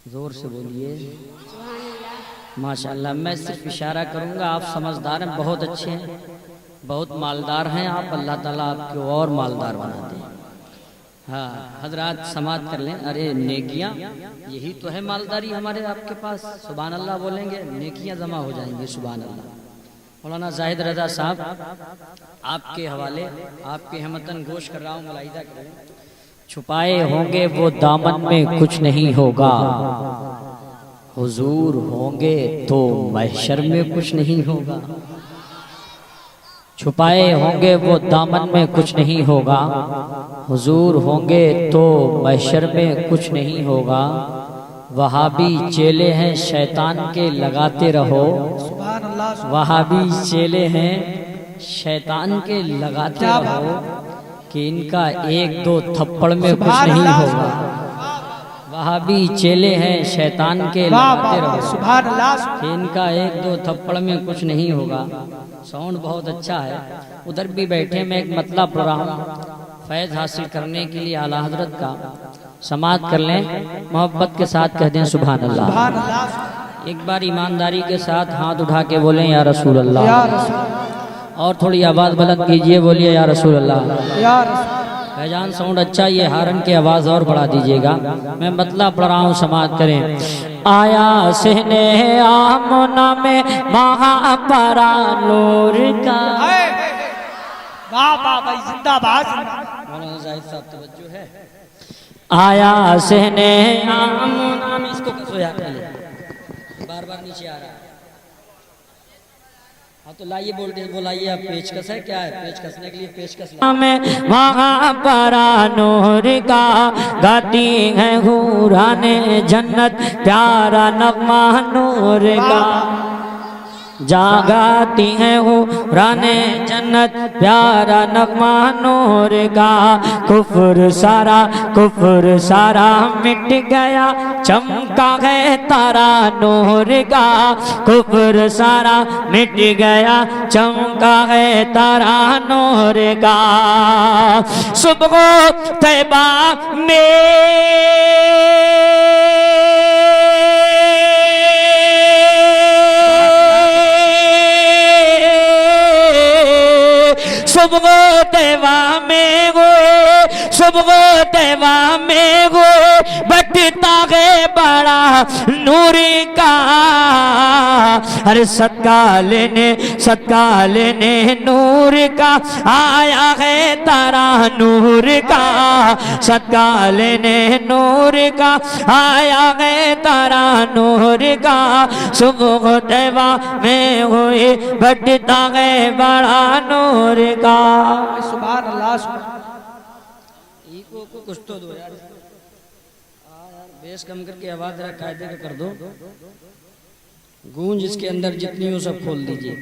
जोर से बोलिए माशाल्लाह। मैं सिर्फ इशारा करूंगा, आप समझदार हैं, बहुत अच्छे हैं, बहुत मालदार हैं आप। अल्लाह ताला आपको और मालदार बना दे। हाँ हजरात समात कर लें। अरे नेकियां यही तो है मालदारी हमारे आपके पास। सुभान अल्लाह बोलेंगे नेकियां जमा हो जाएंगी। सुभान अल्लाह। मौलाना जाहिद रजा साहब आपके हवाले, आपके हमतन गोश कर रहा हूँ, मुलाहिदा करें। छुपाए होंगे वो दामन में कुछ नहीं होगा, हुजूर होंगे तो महशर में कुछ नहीं होगा। छुपाए होंगे वो दामन में कुछ नहीं होगा, हुजूर होंगे तो महशर में कुछ नहीं होगा। वहाबी चेले हैं शैतान के लगाते रहो, वहाबी चेले हैं शैतान के लगाते रहो, कि इनका एक दो थप्पड़ में कुछ नहीं होगा। वहाबी चेले हैं शैतान के लगाते रहो, कि इनका एक दो थप्पड़ में कुछ नहीं होगा। साउंड बहुत अच्छा है। उधर भी बैठे मैं एक मतलब पढ़ रहा हूँ, फैज़ हासिल करने के लिए आला हजरत का समात कर लें, मोहब्बत के साथ कह दें सुभान अल्लाह। एक बार ईमानदारी के साथ हाथ उठा के बोलें या रसूल अल्लाह। और थोड़ी आवाज़ बुलंद कीजिए, बोलिए या रसूल अल्लाह। भाईजान साउंड अच्छा, ये हारन की आवाज़ और बढ़ा दीजिएगा। मैं मतलब पढ़ रहा हूँ, समात करें। आया सहने आमना में महापरा नूर का। जिंदाबाद। मौलाना जाहिद साहब तवज्जो है। आया सहने आमना में, इसको कसोया बार बार नीचे आ रहा है। हाँ तो लाइए बोलाइए आप। पेचकस है क्या है? पेच कसने के लिए पेचकस में वहाँ परा नूर का गाती है हुराने जन्नत, प्यारा नगमा नूर का। जागाती है हुराने जन्नत, प्यारा नगमा नूर का। कुफ्र सारा मिट गया, चमका है तारा नूर का। कुफ्र सारा मिट गया, चमका है तारा नूर का। सुबह तैबा में सुबह तैबा में गोए, सुबह तैबा में गोए, बटता है बड़ा नूर का। अरे सदका लेने नूर का आया है तारा नूर का। सदका लेने नूर का आया है तारा नूर का। सुबह तैबा में गोए, बटता है बड़ा नूर का। सुभान अल्लाह। को कुछ तो दो यार, बेस कम करके आवाज जरा कायदे का कर दो। गूंज इसके अंदर जितनी हो सब खोल दीजिए।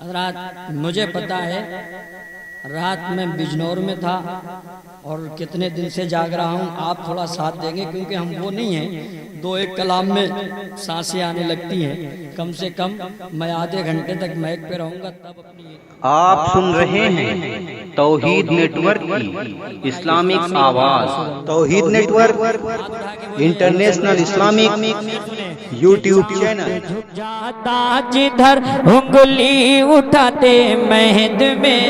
रात मुझे पता है, रात में बिजनौर में था और कितने दिन से जाग रहा हूँ। आप थोड़ा साथ देंगे क्योंकि हम वो नहीं हैं दो एक कलाम में सांसें आने लगती हैं। कम से कम मैं आधे घंटे तक माइक पे रहूंगा तब अपनी। आप सुन रहे हैं तौहीद नेटवर्क की इस्लामिक आवाज। Tauheed network international Islamic YouTube channel. जाता जिधर उंगली उठाते महद में।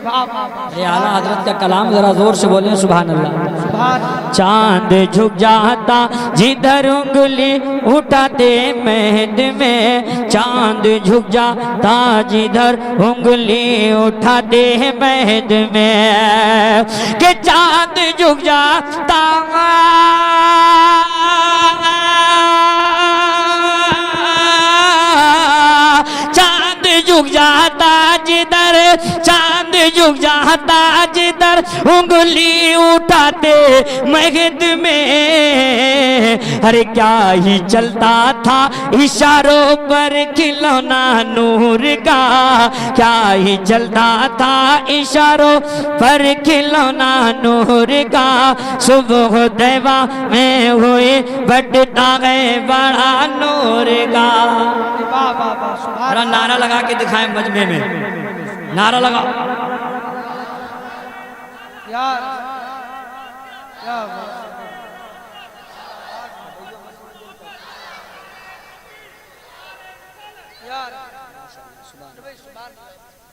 आला हजरत का कलाम जरा जोर से बोलें सुभान अल्लाह। चांद झुक जाता जिधर उंगली उठाते महद में, चांद झुक जाता जिधर उंगली उठाते महद में। कि चांद झुक जाता झुक जाता जिधर, चांद झुक जाता जिधर उंगली उठाते महद में। अरे क्या ही चलता था इशारों पर खिलौना नूर का। क्या ही चलता था इशारों पर खिलौना नूर का। सुबह तैबा में हुए बटता है बड़ा नूर का। नारा लगा के दिखाएं मजमे में, नारा लगा।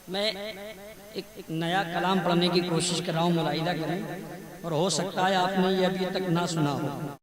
मैं एक नया कलाम पढ़ने की कोशिश कर रहा हूँ, मुलाहिदा करें, और हो सकता है आपने ये अभी तक ना सुना हो।